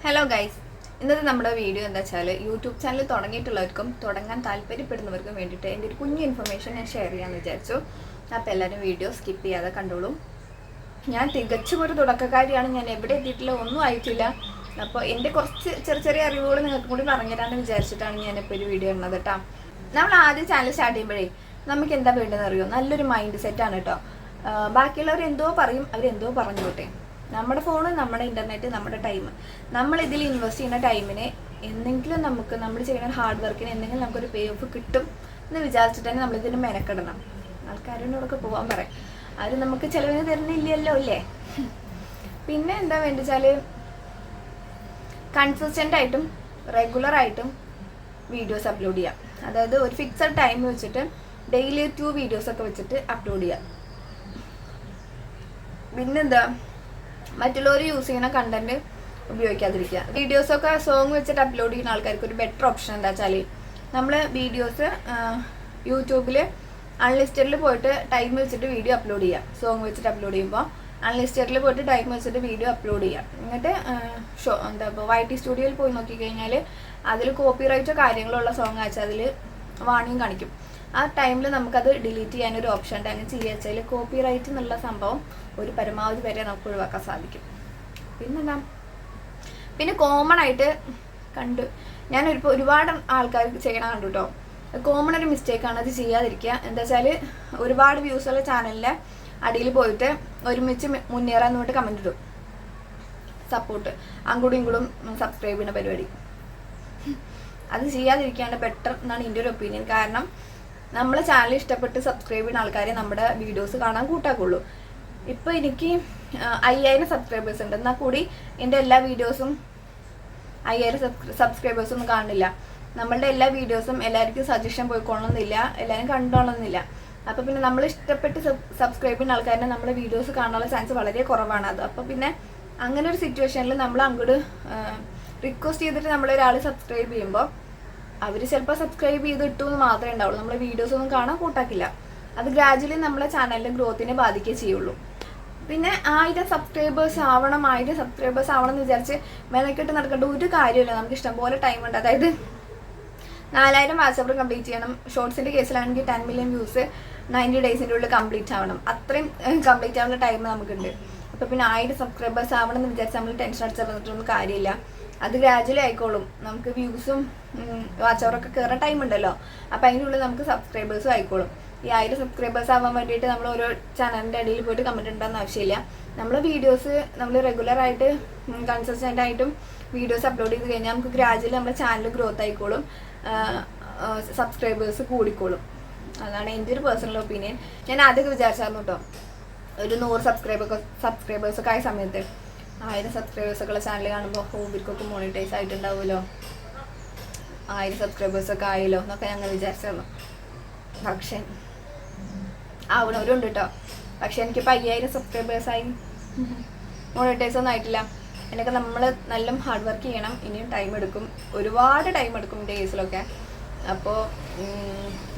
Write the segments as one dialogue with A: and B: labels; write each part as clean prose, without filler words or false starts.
A: Hello guys, ഇന്നത്തെ നമ്മുടെ video എന്താ വെച്ചാൽ യൂട്യൂബ് ചാനൽ തുടങ്ങിയിട്ടുള്ളവർക്കും തുടങ്ങാൻ താല്പര്യപ്പെടുന്നവർക്കും വേണ്ടിയിട്ട് എൻ്റെ ഒരു കുഞ്ഞു ഇൻഫർമേഷൻ ഞാൻ ഷെയർ ചെയ്യാമെന്ന് വിചാരിച്ചു. അപ്പോൾ എല്ലാവരും വീഡിയോ സ്കിപ്പ് ചെയ്യാതെ കണ്ടോളും. ഞാൻ തികച്ചും ഒരു തുടക്കക്കാരിയാണ്. ഞാൻ എവിടെ എത്തിയിട്ടില്ല, ഒന്നും ആയിട്ടില്ല. അപ്പോൾ എൻ്റെ കുറച്ച് ചെറിയ ചെറിയ അറിവുകൾ നിങ്ങൾക്ക് കൂടി പറഞ്ഞുതരാമെന്ന് വിചാരിച്ചിട്ടാണ് ഞാനിപ്പോൾ ഒരു വീഡിയോ ഇടുന്നത് കേട്ടോ. നമ്മൾ ആദ്യം ചാനൽ സ്റ്റാർട്ട് ചെയ്യുമ്പോഴേ നമുക്ക് എന്താ വേണ്ടതെന്ന് അറിയോ? നല്ലൊരു മൈൻഡ് സെറ്റാണ് കേട്ടോ. ബാക്കിയുള്ളവർ എന്തോ പറയും, അവരെന്തോ പറഞ്ഞോട്ടെ. നമ്മുടെ ഫോണ്, നമ്മുടെ ഇൻ്റർനെറ്റ്, നമ്മുടെ ടൈം, നമ്മളിതിൽ ഇൻവെസ്റ്റ് ചെയ്യുന്ന ടൈമിന് എന്തെങ്കിലും നമ്മൾ ചെയ്യുന്ന ഹാർഡ് വർക്കിന് എന്തെങ്കിലും നമുക്കൊരു പേ ഓഫ് കിട്ടും എന്ന് വിചാരിച്ചിട്ട് തന്നെ നമ്മളിതിന് മെനക്കെടണം. ആൾക്കാരോടൊക്കെ പോകാൻ പറയാം, ആരും നമുക്ക് ചിലവിന് തരുന്നില്ലല്ലോ അല്ലേ. പിന്നെ എന്താ വേണ്ടി വെച്ചാൽ കൺസിസ്റ്റൻ്റ് ആയിട്ടും റെഗുലറായിട്ടും വീഡിയോസ് അപ്ലോഡ് ചെയ്യാം. അതായത് ഒരു ഫിക്സഡ് ടൈം വെച്ചിട്ട് ഡെയിലി 2 വീഡിയോസൊക്കെ വെച്ചിട്ട് അപ്ലോഡ് ചെയ്യാം. പിന്നെന്താ, മറ്റുള്ളവർ യൂസ് ചെയ്യുന്ന കണ്ടന്റ് ഉപയോഗിക്കാതിരിക്കുക. വീഡിയോസൊക്കെ സോങ് വെച്ചിട്ട് അപ്ലോഡ് ചെയ്യുന്ന ആൾക്കാർക്ക് ഒരു ബെറ്റർ ഓപ്ഷൻ എന്താ വെച്ചാൽ, നമ്മൾ വീഡിയോസ് യൂട്യൂബിൽ അൺലിസ്റ്റഡിൽ പോയിട്ട് ടൈം വെച്ചിട്ട് വീഡിയോ അപ്ലോഡ് ചെയ്യുക. സോങ് വെച്ചിട്ട് അപ്ലോഡ് ചെയ്യുമ്പോൾ അൺലിസ്റ്റഡിൽ പോയിട്ട് ടൈം വെച്ചിട്ട് വീഡിയോ അപ്ലോഡ് ചെയ്യുക. എന്നിട്ട് YT സ്റ്റുഡിയോയിൽ പോയി നോക്കിക്കഴിഞ്ഞാൽ അതിൽ കോപ്പിറൈറ്റോ കാര്യങ്ങളുള്ള സോങ് അയച്ചാൽ അതിൽ വാണിംഗ് കാണിക്കും. ആ ടൈമിൽ നമുക്കത് ഡിലീറ്റ് ചെയ്യാനൊരു ഓപ്ഷൻ ഉണ്ട്. അങ്ങനെ ചെയ്യുക വെച്ചാൽ കോപ്പിറൈറ്റ് എന്നുള്ള സംഭവം ഒരു പരമാവധി വരെ നമുക്ക് ഒഴിവാക്കാൻ സാധിക്കും. പിന്നെ കോമൺ ആയിട്ട് ഞാൻ ഒരുപാട് ആൾക്കാർ ചെയ്യണ കണ്ടു കേട്ടോ. കോമൺ ഒരു മിസ്റ്റേക്കാണ്, അത് ചെയ്യാതിരിക്കുക. എന്താ വെച്ചാൽ ഒരുപാട് വ്യൂസുള്ള ചാനലിൻ്റെ അടിയിൽ പോയിട്ട് ഒരുമിച്ച് മുന്നേറാന്ന് പറഞ്ഞിട്ട് കമൻറ്റ് ഇടും. സപ്പോർട്ട് അങ്ങോട്ടും ഇങ്ങോട്ടും സബ്സ്ക്രൈബ് ചെയ്യുന്ന പരിപാടി, അത് ചെയ്യാതിരിക്കുകയാണ് ബെറ്റർ എന്നാണ് എൻ്റെ ഒരു ഒപ്പീനിയൻ. കാരണം നമ്മളെ ചാനൽ ഇഷ്ടപ്പെട്ട് സബ്സ്ക്രൈബ് ചെയ്യുന്ന ആൾക്കാരെ നമ്മുടെ വീഡിയോസ് കാണാൻ കൂട്ടാക്കുള്ളൂ. ഇപ്പോൾ എനിക്ക് 5000 സബ്സ്ക്രൈബേഴ്സ് ഉണ്ട്, എന്നാൽ കൂടി എൻ്റെ എല്ലാ വീഡിയോസും 5000 സബ്സ്ക്രൈബേഴ്സൊന്നും കാണുന്നില്ല. നമ്മളുടെ എല്ലാ വീഡിയോസും എല്ലാവർക്കും സജഷൻ പോയിക്കൊള്ളണമെന്നില്ല, എല്ലാവരും കണ്ടോളണമെന്നില്ല. അപ്പോൾ പിന്നെ നമ്മൾ ഇഷ്ടപ്പെട്ട് സബ്സ്ക്രൈബ് ചെയ്യുന്ന ആൾക്കാരെ നമ്മുടെ വീഡിയോസ് കാണാനുള്ള ചാൻസ് വളരെ കുറവാണ്. അത് അപ്പോൾ പിന്നെ അങ്ങനെ ഒരു സിറ്റുവേഷനിൽ നമ്മൾ അങ്ങോട്ട് റിക്വസ്റ്റ് ചെയ്തിട്ട് നമ്മളൊരാൾ സബ്സ്ക്രൈബ് ചെയ്യുമ്പോൾ അവർ ചിലപ്പോൾ സബ്സ്ക്രൈബ് ചെയ്തിട്ടു എന്ന് മാത്രമേ ഉണ്ടാവുള്ളൂ, നമ്മളെ വീഡിയോസ് ഒന്നും കാണാൻ കൂട്ടാക്കില്ല. അത് ഗ്രാജുവലി നമ്മളെ ചാനലിൻ്റെ ഗ്രോത്തിനെ ബാധിക്കുകയേ ചെയ്യുള്ളൂ. പിന്നെ 1000 സബ്സ്ക്രൈബേഴ്സ് ആവണം എന്ന് വിചാരിച്ച് മെനക്കെട്ട് നടക്കേണ്ട ഒരു കാര്യമില്ല. നമുക്ക് ഇഷ്ടംപോലെ ടൈം ഉണ്ട്. അതായത് 4000 വാട്സപ്പ് കംപ്ലീറ്റ് ചെയ്യണം. ഷോർട്സിൻ്റെ കേസിലാണെങ്കിൽ 10 മില്യൺ വ്യൂസ് 90 ഡേയ്സിൻ്റെ ഉള്ളിൽ കംപ്ലീറ്റ് ആവണം. അത്രയും കംപ്ലീറ്റ് ആവുന്ന ടൈം നമുക്കുണ്ട്. അപ്പോൾ പിന്നെ 1000 സബ്സ്ക്രൈബേഴ്സ് ആവണം എന്ന് വിചാരിച്ച് നമ്മൾ ടെൻഷൻ അടിച്ച് തന്നിട്ടൊന്നും കാര്യമില്ല. അത് ഗ്രാജുവലി ആയിക്കോളും. നമുക്ക് വ്യൂസും വാച്ച് അവറൊക്കെ കയറുന്ന ടൈം ഉണ്ടല്ലോ, അപ്പോൾ അതിൻ്റെ ഉള്ളിൽ നമുക്ക് സബ്സ്ക്രൈബേഴ്സും ആയിക്കോളും. ഈ 1000 സബ്സ്ക്രൈബേഴ്സ് ആവാൻ വേണ്ടിയിട്ട് നമ്മൾ ഓരോ ചാനലിൻ്റെ ഇടയിൽ പോയിട്ട് കമൻറ്റ് ഉണ്ടാകുന്ന ആവശ്യമില്ല. നമ്മൾ വീഡിയോസ് റെഗുലറായിട്ട് കൺസിസ്റ്റൻ്റ് ആയിട്ടും വീഡിയോസ് അപ്ലോഡ് ചെയ്ത് കഴിഞ്ഞാൽ നമുക്ക് ഗ്രാജുവലി നമ്മുടെ ചാനൽ ഗ്രോത്ത് ആയിക്കോളും, സബ്സ്ക്രൈബേഴ്സ് കൂടിക്കോളും. അതാണ് എൻ്റെ ഒരു പേഴ്സണൽ ഒപ്പീനിയൻ. ഞാൻ ആദ്യമൊക്കെ വിചാരിച്ചായിരുന്നു കേട്ടോ, ഒരു 100 സബ്സ്ക്രൈബേഴ്സൊക്കെ ആയ സമയത്ത് 1000 സബ്സ്ക്രൈബേഴ്സൊക്കെ ചാനൽ കാണുമ്പോൾ ഇവർക്കൊക്കെ മോണിറ്റൈസ് ആയിട്ടുണ്ടാവുമല്ലോ, 1000 സബ്സ്ക്രൈബേഴ്സൊക്കെ ആയല്ലോ എന്നൊക്കെ ഞങ്ങൾ വിചാരിച്ചായിരുന്നു. പക്ഷേ ആവണവരുണ്ട് കേട്ടോ. പക്ഷെ എനിക്കിപ്പോൾ 5000 സബ്സ്ക്രൈബേഴ്സായി, മോണിറ്റൈസ് ഒന്നും ആയിട്ടില്ല. എന്നൊക്കെ നമ്മൾ നല്ല ഹാർഡ് വർക്ക് ചെയ്യണം. ഇനിയും ടൈം എടുക്കും, ഒരുപാട് ടൈം എടുക്കും എൻ്റെ കേസിലൊക്കെ. അപ്പോൾ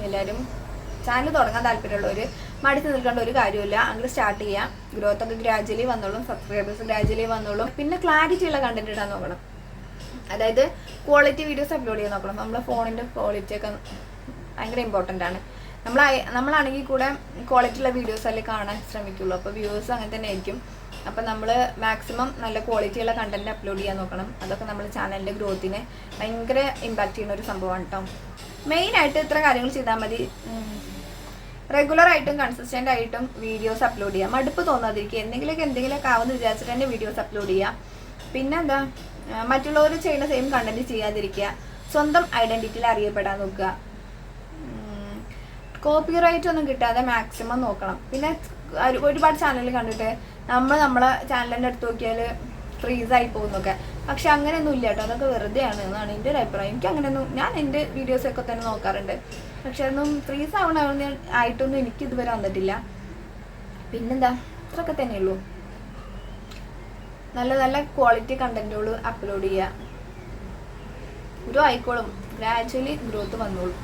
A: എല്ലാവരും ചാനൽ തുടങ്ങാൻ താല്പര്യമുള്ളവർ മടിച്ച് നിൽക്കേണ്ട ഒരു കാര്യമില്ല. അങ്ങനെ സ്റ്റാർട്ട് ചെയ്യാം. ഗ്രോത്ത് ഒക്കെ ഗ്രാജുവലി വന്നോളും, സബ്സ്ക്രൈബേഴ്സ് ഗ്രാജുവലി വന്നോളും. പിന്നെ ക്ലാരിറ്റി ഉള്ള കണ്ടന്റ് ഇടാൻ നോക്കണം. അതായത് ക്വാളിറ്റി വീഡിയോസ് അപ്ലോഡ് ചെയ്യാൻ നോക്കണം. നമ്മളെ ഫോണിൻ്റെ ക്വാളിറ്റി ഒക്കെ ഭയങ്കര ഇമ്പോർട്ടൻ്റ് ആണ്. നമ്മളാണെങ്കിൽ കൂടെ ക്വാളിറ്റി ഉള്ള വീഡിയോസ് അല്ലേ കാണാൻ ശ്രമിക്കുള്ളൂ. അപ്പോൾ വ്യൂവേഴ്സ് അങ്ങനെ തന്നെ ആയിരിക്കും. അപ്പോൾ നമ്മൾ മാക്സിമം നല്ല ക്വാളിറ്റിയുള്ള കണ്ടന്റ് അപ്ലോഡ് ചെയ്യാൻ നോക്കണം. അതൊക്കെ നമ്മൾ ചാനലിൻ്റെ ഗ്രോത്തിനെ ഭയങ്കര ഇമ്പാക്റ്റ് ചെയ്യുന്ന ഒരു സംഭവമാണ് കേട്ടോ. മെയിനായിട്ട് ഇത്ര കാര്യങ്ങൾ ചെയ്താൽ മതി. റെഗുലറായിട്ടും കൺസിസ്റ്റൻ്റ് ആയിട്ടും വീഡിയോസ് അപ്ലോഡ് ചെയ്യുക. മടുപ്പ് തോന്നാതിരിക്കുക. എന്തെങ്കിലുമൊക്കെ ആവുമെന്ന് വിചാരിച്ചിട്ട് തന്നെ വീഡിയോസ് അപ്ലോഡ് ചെയ്യുക. പിന്നെന്താ, മറ്റുള്ളവർ ചെയ്യുന്ന സെയിം കണ്ടന്റ് ചെയ്യാതിരിക്കുക. സ്വന്തം ഐഡൻറ്റിറ്റിയിൽ അറിയപ്പെടാൻ നോക്കുക. കോപ്പിറൈറ്റ് ഒന്നും കിട്ടാതെ മാക്സിമം നോക്കണം. പിന്നെ ഒരുപാട് ചാനലിൽ കണ്ടിട്ട് നമ്മളെ ചാനലിൻ്റെ അടുത്ത് നോക്കിയാൽ ഫ്രീസായി പോകുന്നൊക്കെ. പക്ഷെ അങ്ങനെയൊന്നും ഇല്ല കേട്ടോ, അതൊക്കെ വെറുതെയാണ് എന്നാണ് എൻ്റെ ഒരു അഭിപ്രായം. എനിക്ക് അങ്ങനെയൊന്നും, ഞാൻ എൻ്റെ വീഡിയോസൊക്കെ തന്നെ നോക്കാറുണ്ട്. പക്ഷെ അതൊന്നും ഫ്രീസ് ആയിട്ടൊന്നും എനിക്ക് ഇതുവരെ വന്നിട്ടില്ല. പിന്നെന്താ, ഇത്രയൊക്കെ തന്നെയുള്ളൂ. നല്ല നല്ല ക്വാളിറ്റി കണ്ടന്റുകൾ അപ്ലോഡ് ചെയ്യുക. ആയിക്കോളും, ഗ്രാജുവലി ഗ്രോത്ത് വന്നോളും.